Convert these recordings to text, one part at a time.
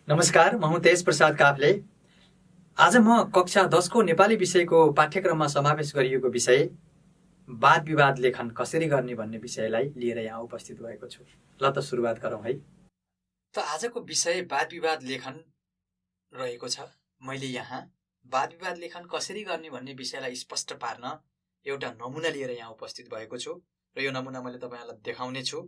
नमस्कार, म हुँ तेज प्रसाद काफ्ले। आज म कक्षा 10 को नेपाली विषयको पाठ्यक्रममा समावेश गरिएको विषय वाद विवाद लेखन कसरी गर्ने भन्ने विषयलाई लिएर यहाँ उपस्थित भएको छु। ल त सुरुवात गरौँ है। त आजको विषय वाद विवाद लेखन रहेको छ। मैले यहाँ वाद विवाद लेखन कसरी गर्ने भन्ने विषयलाई स्पष्ट पार्न एउटा नमुना लिएर यहाँ उपस्थित भएको छु र यो नमुना मैले तपाईहरुलाई देखाउने छु।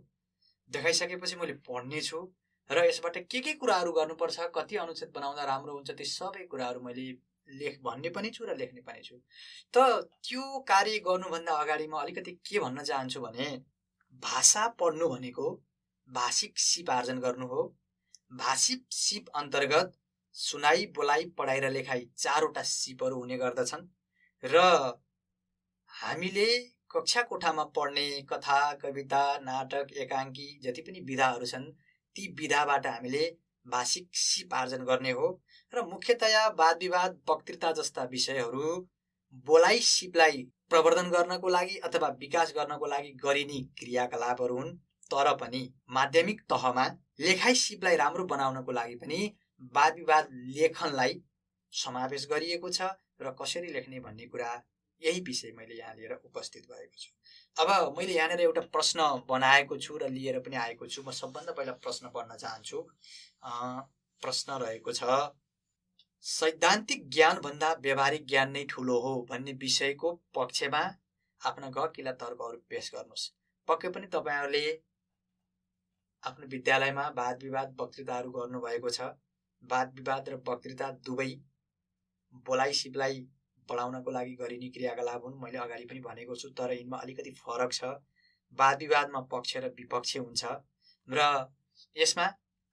देखाइसकेपछि मैले पढ्ने छु र यसबाट के कुराहरू गर्नुपर्छ, कति अनुच्छेद बनाउँदा राम्रो हुन्छ, ती सबै कुराहरू मैले भन्ने पनि छु र लेख्ने पनि छु। त त्यो कार्य गर्नुभन्दा अगाडि म अलिकति के भन्न चाहन्छु भने भाषा पढ्नु भनेको भाषिक सिप आर्जन गर्नु हो। भाषिक सिप अन्तर्गत सुनाई, बोलाइ, पढाइ र लेखाइ चारवटा सिपहरू हुने गर्दछन् र हामीले कक्षा कोठामा पढ्ने कथा, कविता, नाटक, एकाङ्की जति पनि विधाहरू छन् ती विधाबाट हामीले भाषिक सिप आर्जन गर्ने हो र मुख्यतया वाद विवाद, वक्तृता जस्ता विषयहरू बोलाइ सिपलाई प्रवर्धन गर्नको लागि अथवा विकास गर्नको लागि गरिने क्रियाकलापहरू हुन्। तर पनि माध्यमिक तहमा लेखाइ सिपलाई राम्रो बनाउनको लागि पनि वाद विवाद लेखनलाई समावेश गरिएको छ र कसरी लेख्ने भन्ने कुरा यही विषय मैले यहाँ लिएर उपस्थित भएको छु। अब मैले यहाँनिर एउटा प्रश्न बनाएको छु र लिएर पनि आएको छु। म सबभन्दा पहिला प्रश्न पढ्न चाहन्छु। प्रश्न रहेको छ, सैद्धान्तिक ज्ञान भन्दा व्यावहारिक ज्ञान नै ठूलो हो भन्ने विषयको पक्षमा आफ्ना गहकिला तर्कहरू पेश गर्नुहोस्। पक्कै पनि तपाईहरुले आफ्नो विद्यालयमा वाद विवाद वक्तृताहरू गर्नुभएको छ। वाद विवाद र वक्तृता दुवै बोलाइ सिपलाई बढाउनको लागि गरिने क्रियाकलाप हुन्। मैले अगाडि पनि भनेको छु, तर यिनमा अलिकति फरक छ। वाद विवादमा पक्ष र विपक्ष हुन्छ र यसमा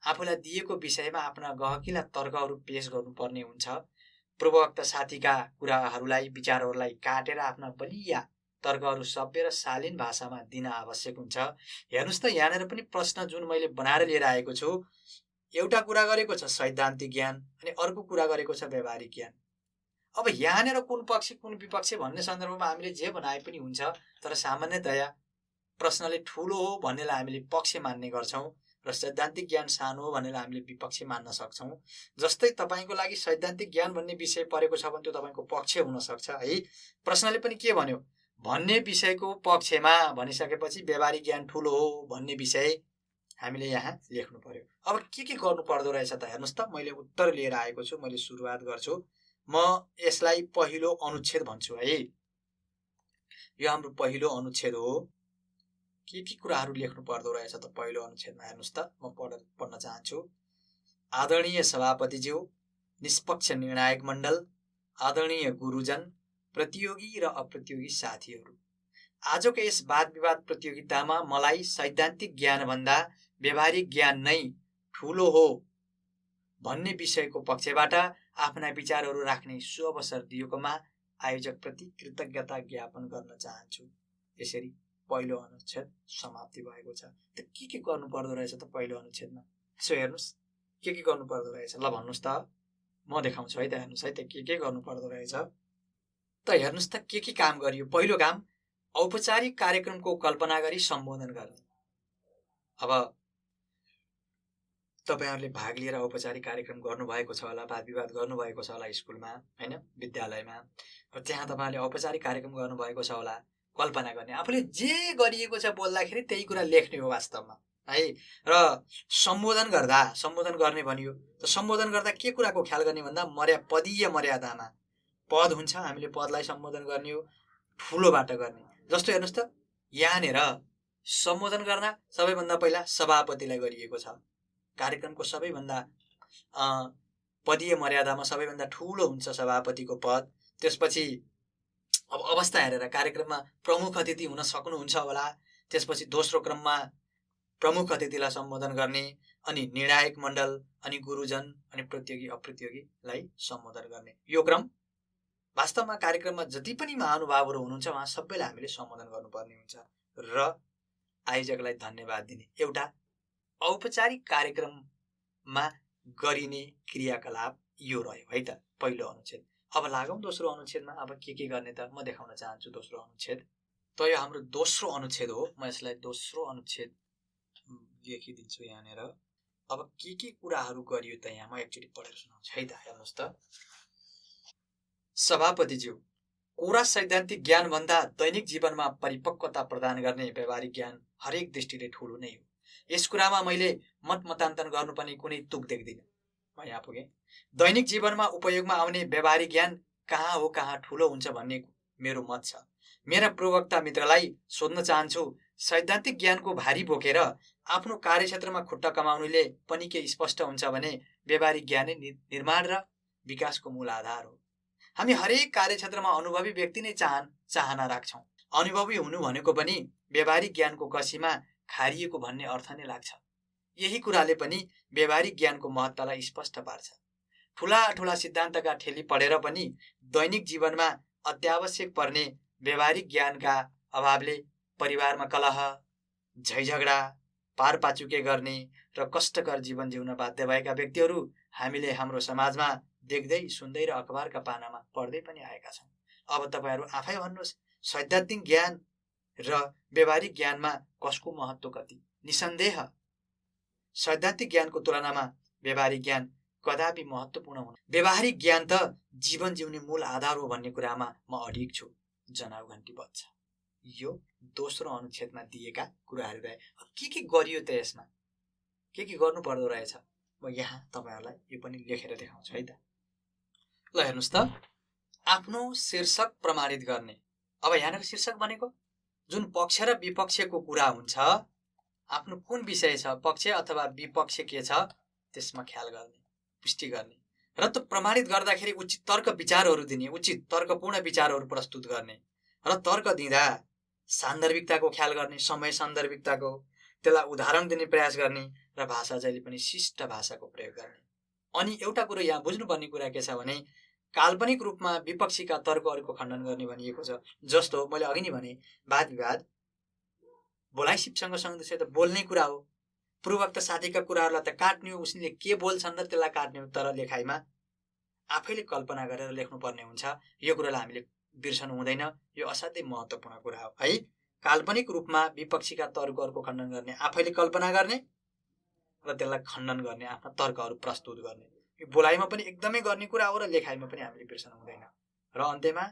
आफूलाई दिएको विषयमा आफ्ना गहकिला तर्कहरू पेश गर्नुपर्ने हुन्छ। पूर्वोक्त साथीका कुराहरूलाई, विचारहरूलाई काटेर आफ्ना बलिया तर्कहरू सभ्य र शालीन भाषामा दिन आवश्यक हुन्छ। हेर्नुस् त, यहाँनिर पनि प्रश्न जुन मैले बनाएर लिएर आएको छु, एउटा कुरा गरेको छ सैद्धान्तिक ज्ञान अनि अर्को कुरा गरेको छ व्यावहारिक ज्ञान। अब यहाँनिर कुन पक्ष कुन विपक्ष भन्ने सन्दर्भमा हामीले जे बनाए पनि हुन्छ, तर सामान्यतया प्रश्नले ठूलो हो भन्नेलाई हामीले पक्ष मान्ने गर्छौं र सैद्धान्तिक ज्ञान सानो हो भन्नेलाई हामीले विपक्ष मान्न सक्छौं। जस्तै तपाईको लागि सैद्धान्तिक ज्ञान भन्ने विषय परेको छ भने त्यो तपाईको पक्ष हुन सक्छ है। प्रश्नले पनि के भन्यो भन्ने विषयको पक्षमा भनिसकेपछि व्यावहारिक ज्ञान ठूलो हो भन्ने विषय हामीले यहाँ लेख्नु पर्यो। अब के गर्नु पर्दो रहेछ त हेर्नुस् त, मैले उत्तर लिएर आएको छु। मैले सुरुवात गर्छु। म यसलाई पहिलो अनुच्छेद भन्छु है। यो हाम्रो पहिलो अनुच्छेद हो। के कुराहरू लेख्नु पर्दो रहेछ त पहिलो अनुच्छेदमा हेर्नुस् त, म पढ्न चाहन्छु। आदरणीय सभापतिज्यू, निष्पक्ष निर्णायक मण्डल, आदरणीय गुरुजन, प्रतियोगी र अप्रतियोगी साथीहरू, आजको यस वाद विवाद प्रतियोगितामा मलाई सैद्धान्तिक ज्ञान भन्दा व्यावहारिक ज्ञान नै ठूलो हो भन्ने विषयको पक्षबाट आफ्ना विचारहरू राख्ने सुअवसर दिएकोमा आयोजकप्रति कृतज्ञता ज्ञापन गर्न चाहन्छु। यसरी पहिलो अनुच्छेद समाप्ति भएको छ। त के गर्नु पर्दो रहेछ त पहिलो अनुच्छेदमा? यसो हेर्नुस् के गर्नु पर्दो रहेछ। ल भन्नुस् त, म देखाउँछु है त। हेर्नुस् है त के गर्नु पर्दो रहेछ त। हेर्नुस् त के काम गरियो। पहिलो काम, औपचारिक कार्यक्रमको कल्पना गरी सम्बोधन गर्ने। अब तपाईहरुले भाग लिएर औपचारिक कार्यक्रम गर्नुभएको छ होला, वाद विवाद गर्नुभएको छ होला स्कुलमा, हैन, विद्यालयमा। र त्यहाँ तपाईहरुले औपचारिक कार्यक्रम गर्नुभएको छ होला। कल्पना गर्ने, आफूले जे गरिएको छ बोल्दाखेरि त्यही कुरा लेख्ने हो वास्तवमा है। र सम्बोधन गर्ने भनियो त सम्बोधन गर्दा के कुराको ख्याल गर्ने भन्दा पदीय मर्यादामा पद हुन्छ, हामीले पदलाई सम्बोधन गर्ने हो, ठूलोबाट गर्ने। जस्तो हेर्नुस् त, यहाँनिर सम्बोधन गर्न सबैभन्दा पहिला सभापतिलाई गरिएको छ। कार्यक्रमको सबैभन्दा पदीय मर्यादामा सबैभन्दा ठूलो हुन्छ सभापतिको पद। त्यसपछि अब अवस्था हेरेर कार्यक्रममा प्रमुख अतिथि हुन सक्नुहुन्छ होला। त्यसपछि दोस्रो क्रममा प्रमुख अतिथिलाई सम्बोधन गर्ने, अनि निर्णायक मण्डल, अनि गुरुजन, अनि प्रतियोगी अप्रतियोगीलाई सम्बोधन गर्ने। यो क्रम वास्तवमा कार्यक्रममा जति पनि महानुभावहरू हुनुहुन्छ उहाँ सबैलाई हामीले सम्बोधन गर्नुपर्ने हुन्छ र आयोजकलाई धन्यवाद दिने एउटा औपचारिक कार्यक्रममा गरिने क्रियाकलाप यो रह्यो है त पहिलो अनुच्छेद। अब लागौं दोस्रो अनुच्छेदमा। अब के गर्ने त म देखाउन चाहन्छु दोस्रो अनुच्छेद। त यो हाम्रो दोस्रो अनुच्छेद हो। म यसलाई दोस्रो अनुच्छेद लेखिदिन्छु यहाँनिर। अब के कुराहरू गरियो त यहाँ म एकचोटि पढेर सुनाउँछु है त। हेर्नुहोस् त, सभापतिज्यू, कोरा सैद्धान्तिक ज्ञानभन्दा दैनिक जीवनमा परिपक्वता प्रदान गर्ने व्यवहारिक ज्ञान हरेक दृष्टिले ठुलो नै हो। यस कुरामा मैले मतमतान्तरण गर्नुपर्ने कुनै तुक देख्दिनँ। म यहाँ पुगेँ। दैनिक जीवनमा उपयोगमा आउने व्यवहारिक ज्ञान कहाँ हो, कहाँ ठुलो हुन्छ भन्ने मेरो मत छ। मेरा प्रवक्ता मित्रलाई सोध्न चाहन्छु, सैद्धान्तिक ज्ञानको भारी बोकेर आफ्नो कार्यक्षेत्रमा खुट्टा कमाउनुले पनि के स्पष्ट हुन्छ भने व्यवहारिक ज्ञानै निर्माण र विकासको मूल आधार हो। हामी हरेक कार्यक्षेत्रमा अनुभवी व्यक्ति नै चाहना राख्छौँ। अनुभवी हुनु भनेको पनि व्यवहारिक ज्ञानको कसीमा खारिएको भन्ने अर्थ नै लाग्छ। यही कुराले पनि व्यवहारिक ज्ञानको महत्त्वलाई स्पष्ट पार्छ। ठुला ठुला सिद्धान्तका ठेली पढेर पनि दैनिक जीवनमा अत्यावश्यक पर्ने व्यवहारिक ज्ञानका अभावले परिवारमा कलह, झैझगडा, पारपाचुके गर्ने र कष्टकर जीवन जिउन बाध्य भएका व्यक्तिहरू हामीले हाम्रो समाजमा देख्दै सुन्दै र अखबारका पानामा पढ्दै पनि आएका छौँ। अब तपाईँहरू आफै भन्नुहोस्, सैद्धान्तिक ज्ञान र व्यवहारिक ज्ञानमा कसको महत्त्व कति? निसन्देह सैद्धान्तिक ज्ञानको तुलनामा व्यवहारिक ज्ञान कदापि महत्त्वपूर्ण हुन्। व्यवहारिक ज्ञान त जीवन जिउने मूल आधार हो भन्ने कुरामा म अडिग छु। जनाउ घन्टी बज्छ। यो दोस्रो अनुच्छेदमा दिएका कुराहरू रहे। के गरियो त यसमा? के गर्नु पर्दो रहेछ? म यहाँ तपाईँहरूलाई यो पनि लेखेर देखाउँछु है त। ल हेर्नुहोस् त, आफ्नो शीर्षक प्रमाणित गर्ने। अब यहाँनिर शीर्षक भनेको जुन पक्ष र विपक्षको कुरा हुन्छ, आफ्नो कुन विषय छ, पक्ष अथवा विपक्ष के छ, त्यसमा ख्याल गर्ने, पुष्टि गर्ने र त प्रमाणित गर्दाखेरि उचित तर्क विचारहरू दिने, उचित तर्कपूर्ण विचारहरू प्रस्तुत गर्ने र तर्क दिँदा सान्दर्भिकताको ख्याल गर्ने, समय सान्दर्भिकताको, त्यसलाई उदाहरण दिने प्रयास गर्ने र भाषा जहिले पनि शिष्ट भाषाको प्रयोग गर्ने। अनि एउटा कुरो यहाँ बुझ्नुपर्ने कुरा के छ भने काल्पनिक रूपमा विपक्षीका तर्कहरूको खण्डन गर्ने भनिएको छ। जस्तो मैले अघि नै भने, वाद विवाद बोलाइ सिपसँग सँगै त बोल्ने कुरा हो। पूर्वोक्त साथीका कुराहरूलाई त काट्ने हो, उसले के बोल्छन् र त्यसलाई काट्ने हो। तर लेखाइमा आफैले कल्पना गरेर लेख्नुपर्ने हुन्छ। यो कुरालाई हामीले बिर्सनु हुँदैन। यो असाध्यै महत्त्वपूर्ण कुरा हो है। काल्पनिक रूपमा विपक्षीका तर्कहरूको खण्डन गर्ने, आफैले कल्पना गर्ने र त्यसलाई खण्डन गर्ने, आफ्ना तर्कहरू प्रस्तुत गर्ने। यो बोलाइमा पनि एकदमै गर्ने कुरा हो र लेखाइमा पनि हामीले बिर्सनु हुँदैन। र अन्त्यमा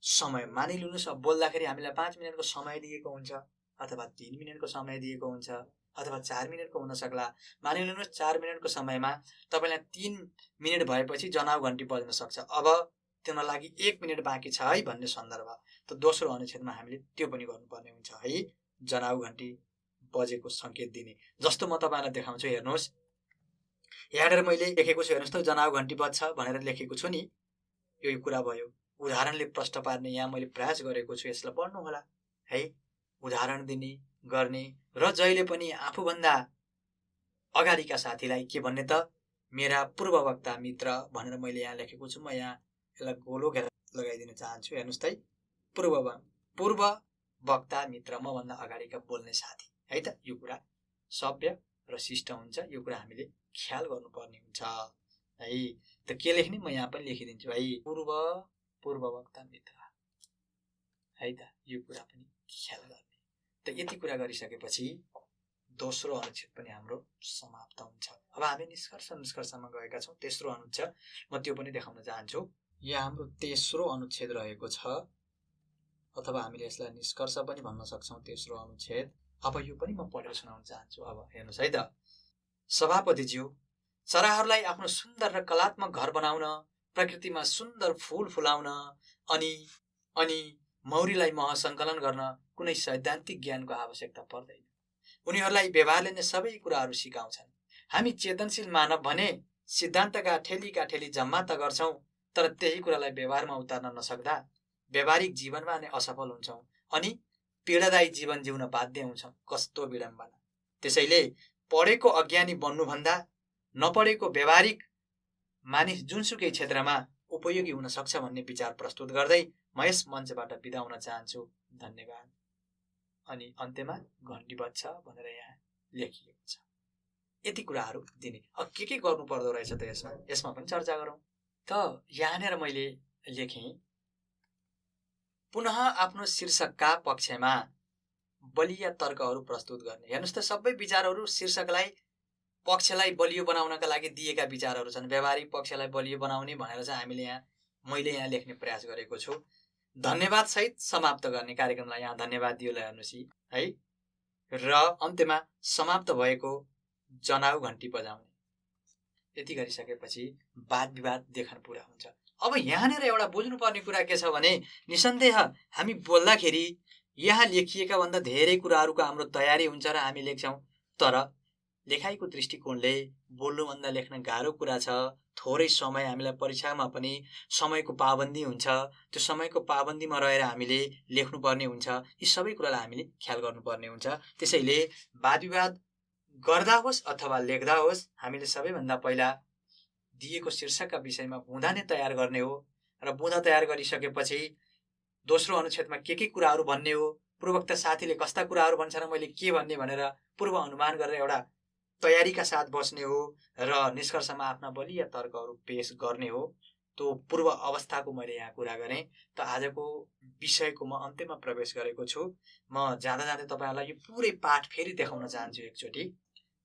समय, मानिलिनुहोस् अब बोल्दाखेरि हामीलाई 5 मिनटको समय दिएको हुन्छ अथवा 3 मिनटको समय दिएको हुन्छ अथवा 4 मिनटको हुन सक्ला। मानिलिनुहोस् 4 मिनटको समयमा तपाईँलाई 3 मिनट भएपछि जनाउ घन्टी बज्न सक्छ। अब त्यसमा लागि 1 मिनट बाँकी छ है भन्ने सन्दर्भ, त दोस्रो अनुच्छेदमा हामीले त्यो पनि गर्नुपर्ने हुन्छ है। जनाउ घन्टी बजेको सङ्केत दिने। जस्तो म तपाईँलाई देखाउँछु, हेर्नुहोस् यहाँनिर मैले लेखेको छु। हेर्नुहोस् त, जनाउ घन्टी बज्छ भनेर लेखेको छु नि, यो कुरा भयो। उदाहरणले प्रश्न पार्ने यहाँ मैले प्रयास गरेको छु, यसलाई पढ्नु होला है। उदाहरण दिने गर्ने र जहिले पनि आफूभन्दा अगाडिका साथीलाई के भन्ने त, मेरा पूर्ववक्ता मित्र भनेर मैले यहाँ लेखेको छु। म यहाँ यसलाई गोलो घेरा लगाइदिन चाहन्छु। हेर्नुहोस् त, पूर्ववक्ता मित्र, मभन्दा अगाडिका बोल्ने साथी है त। यो कुरा सभ्य र शिष्ट हुन्छ। यो कुरा हामीले ख्याल गर्नुपर्ने हुन्छ है। त के लेख्ने, म यहाँ पनि लेखिदिन्छु है, पूर्ववक्ता मित्र है त। यो कुरा पनि ख्याल गर्ने। त यति कुरा गरिसकेपछि दोस्रो अनुच्छेद पनि हाम्रो समाप्त हुन्छ। अब हामी निष्कर्षमा गएका छौँ। तेस्रो अनुच्छेद म त्यो पनि देखाउन चाहन्छु। यहाँ हाम्रो तेस्रो अनुच्छेद रहेको छ, अथवा हामीले यसलाई निष्कर्ष पनि भन्न सक्छौँ, तेस्रो अनुच्छेद। अब यो पनि म पढेर सुनाउन चाहन्छु। अब हेर्नुहोस् है त, सभापतिज्यू, चराहरूलाई आफ्नो सुन्दर र कलात्मक घर बनाउन, प्रकृतिमा सुन्दर फूल फुलाउन अनि मौरीलाई मह सङ्कलन गर्न कुनै सैद्धान्तिक ज्ञानको आवश्यकता पर्दैन। उनीहरूलाई व्यवहारले नै सबै कुराहरू सिकाउँछन्। हामी चेतनशील मानव भने सिद्धान्तका ठेली जम्मा त गर्छौँ, तर त्यही कुरालाई व्यवहारमा उतार्न नसक्दा व्यवहारिक जीवनमा नै असफल हुन्छौँ अनि पीडादायी जीवन जिउन बाध्य हुन्छौँ। कस्तो विडम्बना! त्यसैले पढेको अज्ञानी बन्नुभन्दा नपढेको व्यवहारिक मानिस जुनसुकै क्षेत्रमा उपयोगी हुन सक्छ भन्ने विचार प्रस्तुत गर्दै म यस मञ्चबाट बिदा हुन चाहन्छु। धन्यवाद। अनि अन्त्यमा घन्टी बज्छ भनेर यहाँ लेखिएको छ। यति कुराहरू दिने। अब के गर्नु पर्दो रहेछ त यसमा पनि चर्चा गरौँ। त यहाँनिर मैले लेखेँ, पुनः आफ्नो शीर्षकका पक्षमा बलिया तर्कहरू प्रस्तुत गर्ने। हेर्नुहोस् त, सबै विचारहरू शीर्षकलाई पक्षलाई बलियो बनाउनका लागि दिएका विचारहरू छन्। व्यावहारिक पक्षलाई बलियो बनाउने भनेर चाहिँ मैले यहाँ लेख्ने प्रयास गरेको छु। धन्यवाद सहित समाप्त गर्ने कार्यक्रमलाई यहाँ धन्यवाद दियोलाई हेर्नुहोस् है। र अन्त्यमा समाप्त भएको जनाउ घन्टी बजाउने। यति गरिसकेपछि वाद विवाद देखन पुरा हुन्छ। अब यहाँनिर एउटा बुझ्नुपर्ने कुरा के छ भने निसन्देह हामी बोल्दाखेरि यहाँ लेखिएका भन्दा धेरै कुराहरूको हाम्रो तयारी हुन्छ र हामी लेख्छौँ। तर लेखाइको दृष्टिकोणले बोल्नुभन्दा लेख्न गाह्रो कुरा छ। थोरै समय हामीलाई परीक्षामा पनि समयको पाबन्दी हुन्छ। त्यो समयको पाबन्दीमा रहेर हामीले लेख्नुपर्ने हुन्छ। यी सबै कुरालाई हामीले ख्याल गर्नुपर्ने हुन्छ। त्यसैले वाद विवाद गर्दा होस् अथवा लेख्दा होस् हामीले सबैभन्दा पहिला दिएको शीर्षकका विषयमा बुँदा नै तयार गर्ने हो। र बुँदा तयार गरिसकेपछि दोस्रो अनुच्छेदमा के कुराहरू भन्ने हो, पूर्वोक्त साथीले कस्ता कुराहरू भन्छ र मैले के भन्ने भनेर पूर्व अनुमान गरेर एउटा तयारीका साथ बस्ने हो र निष्कर्षमा आफ्ना बलिया तर्कहरू पेश गर्ने हो। त्यो पूर्व अवस्थाको मैले यहाँ कुरा गरेँ। त आजको विषयको म अन्त्यमा प्रवेश गरेको छु। म जाँदा जाँदै तपाईँहरूलाई यो पुरै पाठ फेरि देखाउन चाहन्छु एकचोटि।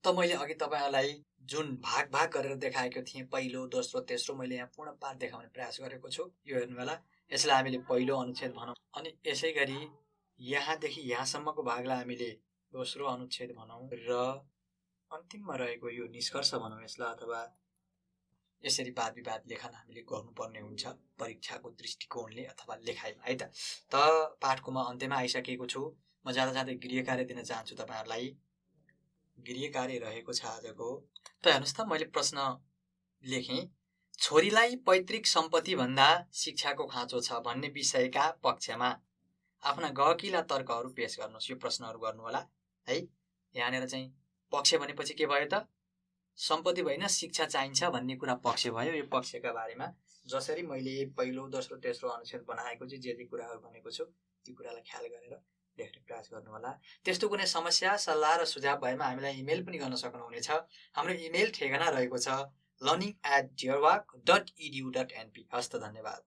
त मैले अघि तपाईँहरूलाई जुन भाग भाग गरेर देखाएको थिएँ, पहिलो, दोस्रो, तेस्रो, मैले यहाँ पूर्ण पाठ देखाउने प्रयास गरेको छु। यो हेर्नु होला। यसलाई हामीले पहिलो अनुच्छेद भनौँ। अनि यसै गरी यहाँदेखि यहाँसम्मको भागलाई हामीले दोस्रो अनुच्छेद भनौँ र अन्तिममा रहेको यो निष्कर्ष भनौँ यसलाई। अथवा यसरी वाद विवाद लेखन हामीले गर्नुपर्ने हुन्छ परीक्षाको दृष्टिकोणले अथवा लेखाइमा है त पाठको म अन्त्यमा आइसकेको छु। म जाँदा जाँदै गृह कार्य दिन चाहन्छु तपाईँहरूलाई। गृह कार्य रहेको छ आजको। त हेर्नुहोस् त मैले प्रश्न लेखेँ, छोरीलाई पैतृक सम्पत्ति भन्दा शिक्षाको खाँचो छ भन्ने विषयका पक्षमा आफ्ना गहकिला तर्कहरू पेश गर्नुहोस्। यो प्रश्नहरू गर्नु होला है। यहाँनिर चाहिँ पक्ष भनेपछि के भयो त? सम्पत्ति होइन, शिक्षा चाहिन्छ भन्ने कुरा पक्ष भयो। यो पक्षका बारेमा जसरी मैले पहिलो, दोस्रो, तेस्रो अनुच्छेद बनाएको छु, जे कुराहरू भनेको छु ती कुरालाई ख्याल गरेर लेख्ने प्रयास गर्नु होला। त्यस्तो कुनै समस्या, सल्लाह र सुझाव भएमा हामीलाई इमेल पनि गर्न सक्नुहुनेछ। हाम्रो इमेल ठेगाना रहेको छ learning@dearwork.edu.np। हस्त धन्यवाद।